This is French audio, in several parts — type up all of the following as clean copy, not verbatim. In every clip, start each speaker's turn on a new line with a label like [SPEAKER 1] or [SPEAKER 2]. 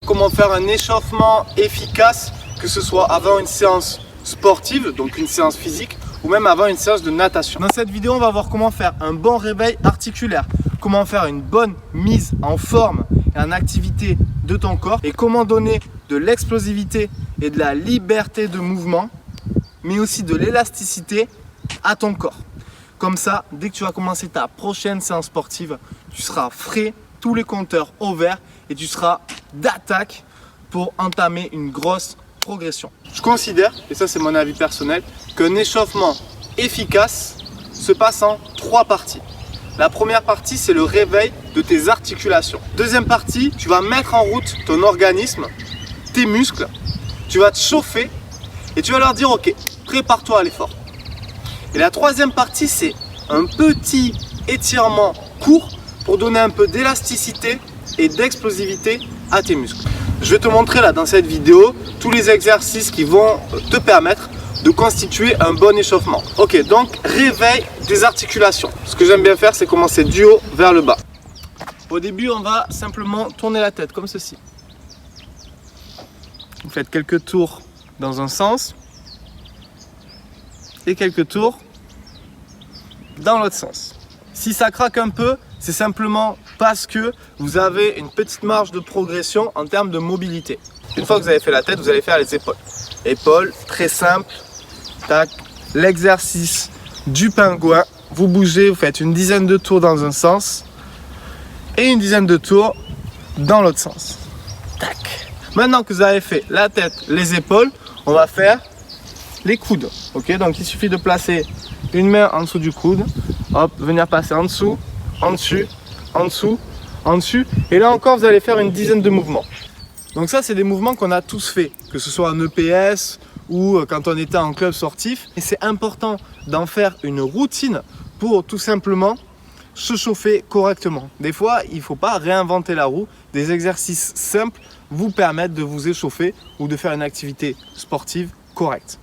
[SPEAKER 1] comment faire un échauffement efficace, que ce soit avant une séance sportive, donc une séance physique, ou même avant une séance de natation. Dans cette vidéo, on va voir comment faire un bon réveil articulaire, comment faire une bonne mise en forme et en activité de ton corps, et comment donner de l'explosivité et de la liberté de mouvement, mais aussi de l'élasticité à ton corps. Comme ça, dès que tu vas commencer ta prochaine séance sportive, tu seras frais, tous les compteurs au vert, et tu seras d'attaque pour entamer une grosse progression. Je considère, et ça c'est mon avis personnel, qu'un échauffement efficace se passe en 3 parties. La première partie, c'est le réveil de tes articulations. Deuxième partie, tu vas mettre en route ton organisme, tes muscles, tu vas te chauffer et tu vas leur dire ok, prépare-toi à l'effort. Et la troisième partie, c'est un petit étirement court pour donner un peu d'élasticité et d'explosivité à tes muscles. Je vais te montrer là dans cette vidéo tous les exercices qui vont te permettre de constituer un bon échauffement. Ok, donc réveil des articulations. Ce que j'aime bien faire, c'est commencer du haut vers le bas. Au début, on va simplement tourner la tête comme ceci. Vous faites quelques tours dans un sens et quelques tours dans l'autre sens. Si ça craque un peu, c'est simplement parce que vous avez une petite marge de progression en termes de mobilité. Une fois que vous avez fait la tête, vous allez faire les épaules. Épaules, très simple. Tac. L'exercice du pingouin. Vous bougez, vous faites une dizaine de tours dans un sens et une dizaine de tours dans l'autre sens. Tac. Maintenant que vous avez fait la tête, les épaules, on va faire les coudes. Ok, donc il suffit de placer une main en dessous du coude, hop, venir passer en dessous, en dessus, en dessous, en dessus. Et là encore, vous allez faire une dizaine de mouvements. Donc ça, c'est des mouvements qu'on a tous fait, que ce soit en EPS ou quand on était en club sportif. Et c'est important d'en faire une routine pour tout simplement se chauffer correctement. Des fois, il ne faut pas réinventer la roue. Des exercices simples vous permettent de vous échauffer ou de faire une activité sportive correcte.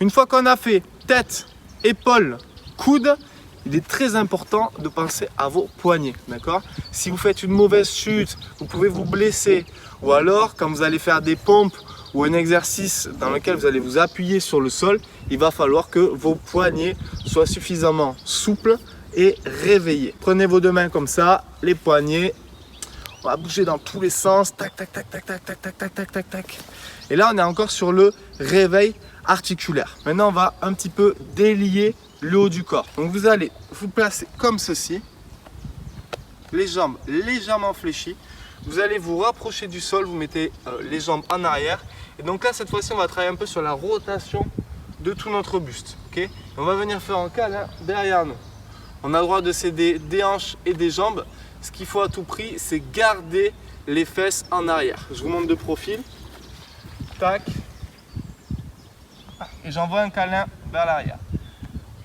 [SPEAKER 1] Une fois qu'on a fait tête, épaules, coudes, il est très important de penser à vos poignets, d'accord? Si vous faites une mauvaise chute, vous pouvez vous blesser. Ou alors, quand vous allez faire des pompes ou un exercice dans lequel vous allez vous appuyer sur le sol, il va falloir que vos poignets soient suffisamment souples et réveillés. Prenez vos 2 mains comme ça, les poignets. On va bouger dans tous les sens. Tac, tac, tac, tac, tac, tac, tac, tac, tac, tac, tac. Et là, on est encore sur le réveil articulaire. Maintenant, on va un petit peu délier le haut du corps. Donc vous allez vous placer comme ceci, les jambes légèrement fléchies. Vous allez vous rapprocher du sol, vous mettez les jambes en arrière. Et donc là, cette fois-ci, on va travailler un peu sur la rotation de tout notre buste. Okay, on va venir faire un câlin derrière nous. On a le droit de céder des hanches et des jambes. Ce qu'il faut à tout prix, c'est garder les fesses en arrière. Je vous montre de profil. Tac. Et j'envoie un câlin vers l'arrière.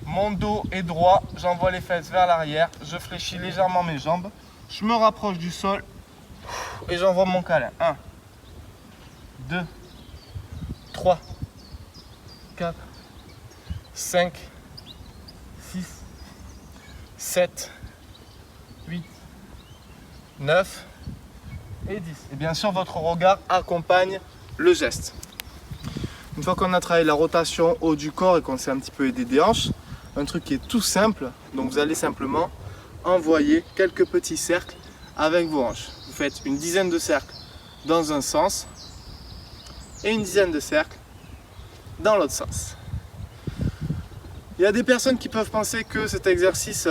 [SPEAKER 1] Mon dos est droit, j'envoie les fesses vers l'arrière, je fléchis légèrement mes jambes, je me rapproche du sol et j'envoie mon câlin. 1, 2, 3, 4, 5, 6, 7, 8, 9 et 10. Et bien sûr, votre regard accompagne le geste. Une fois qu'on a travaillé la rotation haut du corps et qu'on s'est un petit peu aidé des hanches, un truc qui est tout simple, donc vous allez simplement envoyer quelques petits cercles avec vos hanches. Vous faites une dizaine de cercles dans un sens et une dizaine de cercles dans l'autre sens. Il y a des personnes qui peuvent penser que cet exercice,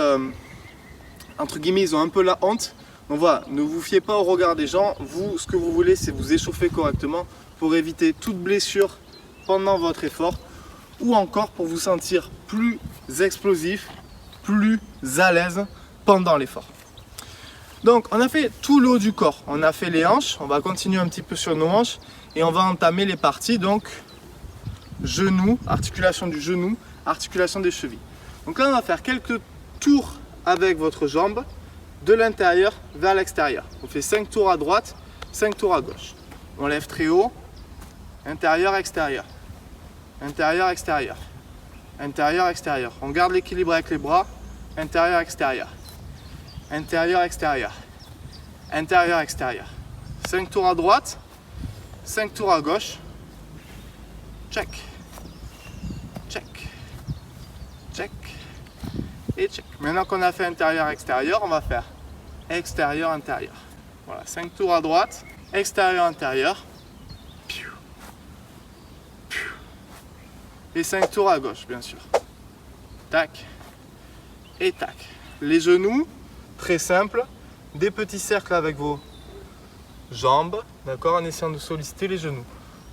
[SPEAKER 1] entre guillemets, ils ont un peu la honte. Donc voilà, ne vous fiez pas au regard des gens. Vous, ce que vous voulez, c'est vous échauffer correctement pour éviter toute blessure pendant votre effort, ou encore pour vous sentir plus explosif, plus à l'aise pendant l'effort. Donc on a fait tout le haut du corps, on a fait les hanches, on va continuer un petit peu sur nos hanches et on va entamer les parties, donc genou, articulation du genou, articulation des chevilles. Donc là on va faire quelques tours avec votre jambe de l'intérieur vers l'extérieur. On fait 5 tours à droite, 5 tours à gauche. On lève très haut, intérieur, extérieur, intérieur, extérieur, intérieur, extérieur. On garde l'équilibre avec les bras, intérieur, extérieur, intérieur, extérieur, intérieur, extérieur. 5 tours à droite, 5 tours à gauche. Check. Check. Check. Et check. Maintenant qu'on a fait intérieur-extérieur, on va faire extérieur-intérieur. Voilà, 5 tours à droite, extérieur-intérieur. Et 5 tours à gauche, bien sûr. Tac. Et tac. Les genoux, très simple. Des petits cercles avec vos jambes, d'accord, en essayant de solliciter les genoux.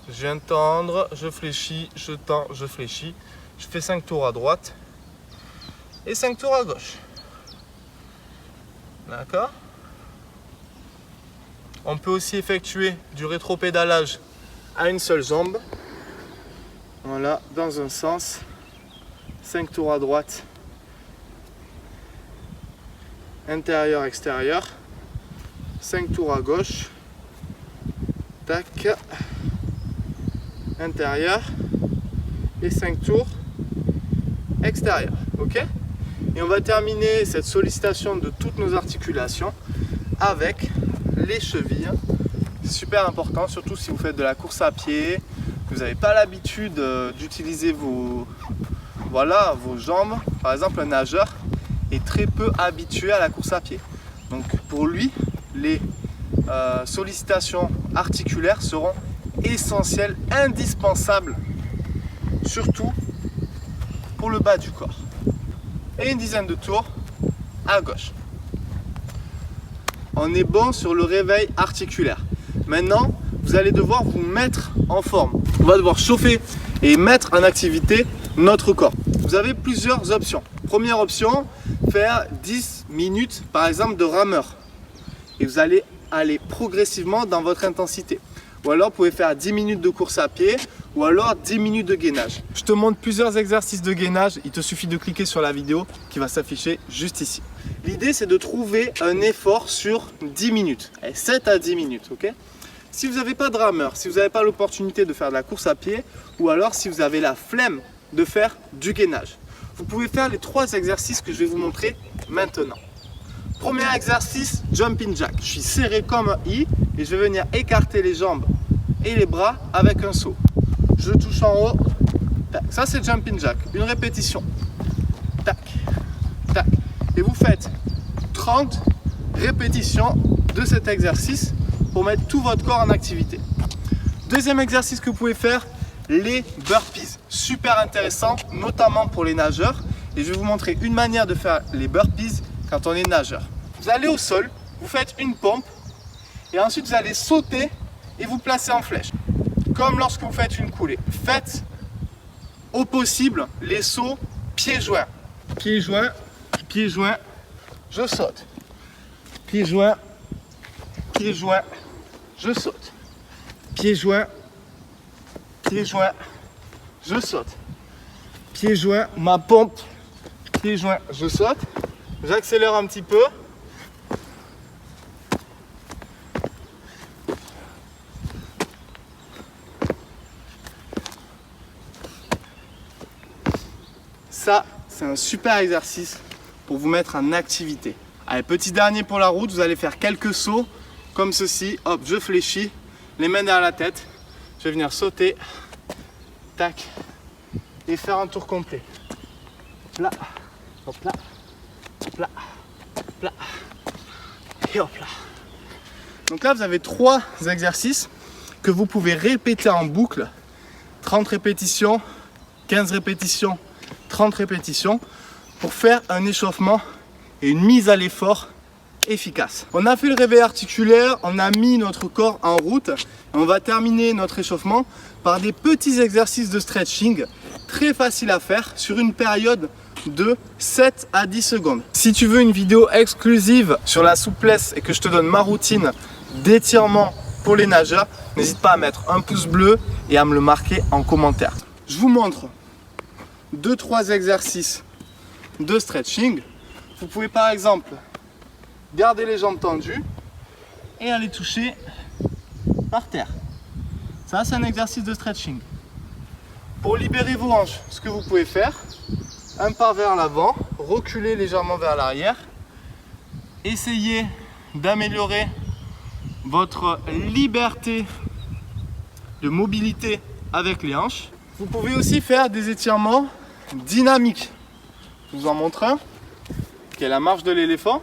[SPEAKER 1] Je viens tendre, je fléchis, je tends, je fléchis. Je fais 5 tours à droite et 5 tours à gauche. D'accord. On peut aussi effectuer du rétropédalage à une seule jambe. Voilà, dans un sens. 5 tours à droite. Intérieur, extérieur. 5 tours à gauche. Tac. Intérieur. Et 5 tours extérieur. Ok? Et on va terminer cette sollicitation de toutes nos articulations avec les chevilles. C'est super important, surtout si vous faites de la course à pied, que vous n'avez pas l'habitude d'utiliser vos jambes. Par exemple, un nageur est très peu habitué à la course à pied. Donc pour lui, les sollicitations articulaires seront essentielles, indispensables, surtout pour le bas du corps. Et une dizaine de tours à gauche. On est bon sur le réveil articulaire. Maintenant, vous allez devoir vous mettre en forme. On va devoir chauffer et mettre en activité notre corps. Vous avez plusieurs options. Première option, faire 10 minutes par exemple de rameur. Et vous allez aller progressivement dans votre intensité. Ou alors vous pouvez faire 10 minutes de course à pied ou alors 10 minutes de gainage. Je te montre plusieurs exercices de gainage. Il te suffit de cliquer sur la vidéo qui va s'afficher juste ici. L'idée c'est de trouver un effort sur 10 minutes. 7 à 10 minutes, ok? Si vous n'avez pas de rameur, si vous n'avez pas l'opportunité de faire de la course à pied ou alors si vous avez la flemme de faire du gainage, vous pouvez faire les 3 exercices que je vais vous montrer maintenant. Premier exercice, jumping jack. Je suis serré comme un i et je vais venir écarter les jambes et les bras avec un saut. Je touche en haut. Tac. Ça c'est jumping jack. Une répétition. Tac, tac. Et vous faites 30 répétitions de cet exercice pour mettre tout votre corps en activité. Deuxième exercice que vous pouvez faire, les burpees. Super intéressant, notamment pour les nageurs. Et je vais vous montrer une manière de faire les burpees quand on est nageur. Vous allez au sol, vous faites une pompe et ensuite vous allez sauter et vous placer en flèche. Comme lorsque vous faites une coulée. Faites au possible les sauts pieds joints. Pieds joints, je saute. Pieds joints, je saute. Pieds joints, je saute. Pieds joints, ma pompe. Pieds joints, je saute. J'accélère un petit peu. Ça, c'est un super exercice pour vous mettre en activité. Allez, petit dernier pour la route, vous allez faire quelques sauts comme ceci. Hop, je fléchis, les mains derrière la tête. Je vais venir sauter, tac, et faire un tour complet. Hop là, hop là. Hop là, hop là, et hop là. Donc là, vous avez 3 exercices que vous pouvez répéter en boucle. 30 répétitions, 15 répétitions, 30 répétitions pour faire un échauffement et une mise à l'effort efficace. On a fait le réveil articulaire, on a mis notre corps en route. Et on va terminer notre échauffement par des petits exercices de stretching très faciles à faire sur une période de 7 à 10 secondes. Si tu veux une vidéo exclusive sur la souplesse et que je te donne ma routine d'étirement pour les nageurs, n'hésite pas à mettre un pouce bleu et à me le marquer en commentaire. Je vous montre 2-3 exercices de stretching. Vous pouvez par exemple garder les jambes tendues et aller toucher par terre. Ça, c'est un exercice de stretching. Pour libérer vos hanches, ce que vous pouvez faire, un pas vers l'avant, reculer légèrement vers l'arrière. Essayez d'améliorer votre liberté de mobilité avec les hanches. Vous pouvez aussi faire des étirements dynamiques. Je vous en montre un, qui est la marche de l'éléphant.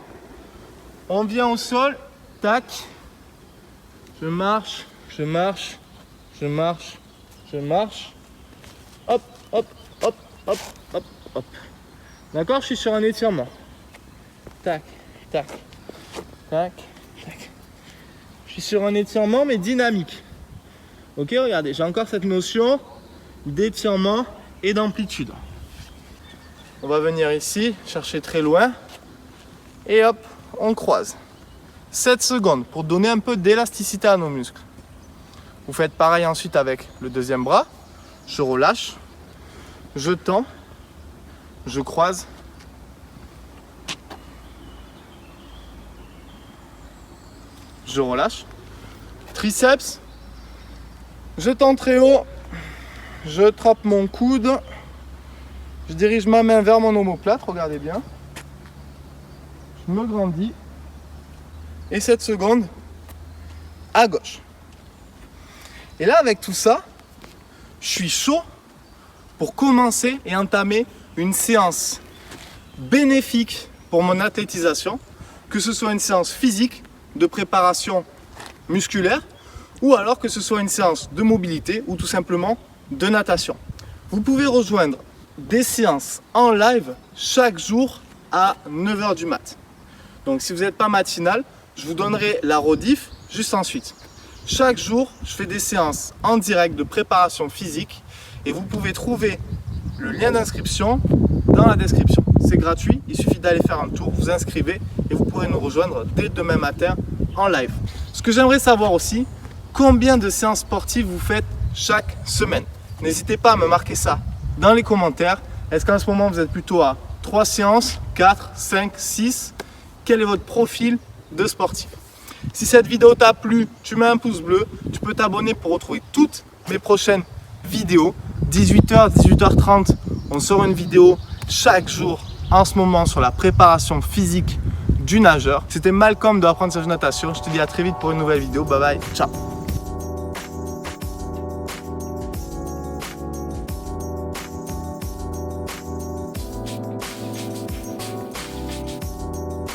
[SPEAKER 1] On vient au sol, tac, je marche, je marche, je marche, je marche, hop, hop, hop, hop, hop, hop. D'accord, je suis sur un étirement. Tac, tac, tac, tac. Je suis sur un étirement mais dynamique. Ok, regardez, j'ai encore cette notion d'étirement et d'amplitude. On va venir ici, chercher très loin. Et hop, on croise. 7 secondes pour donner un peu d'élasticité à nos muscles. Vous faites pareil ensuite avec le deuxième bras. Je relâche, je tends, je croise. Je relâche. Triceps. Je tends très haut. Je trappe mon coude. Je dirige ma main vers mon omoplate. Regardez bien. Je me grandis. Et 7 secondes à gauche. Et là, avec tout ça, je suis chaud pour commencer et entamer une séance bénéfique pour mon athlétisation, que ce soit une séance physique de préparation musculaire ou alors que ce soit une séance de mobilité ou tout simplement de natation. Vous pouvez rejoindre des séances en live chaque jour à 9 h du mat. Donc si vous n'êtes pas matinal, je vous donnerai la rediff juste ensuite. Chaque jour, je fais des séances en direct de préparation physique et vous pouvez trouver le lien d'inscription dans la description. C'est gratuit, il suffit d'aller faire un tour, vous inscrivez et vous pourrez nous rejoindre dès demain matin en live. Ce que j'aimerais savoir aussi, combien de séances sportives vous faites chaque semaine? N'hésitez pas à me marquer ça dans les commentaires. Est-ce qu'en ce moment vous êtes plutôt à 3 séances, 4, 5, 6? Quel est votre profil de sportif? Si cette vidéo t'a plu, tu mets un pouce bleu, tu peux t'abonner pour retrouver toutes mes prochaines vidéos. 18 h, 18 h 30, on sort une vidéo chaque jour en ce moment sur la préparation physique du nageur. C'était Malcolm de Apprentissage Natation. Je te dis à très vite pour une nouvelle vidéo. Bye bye, ciao.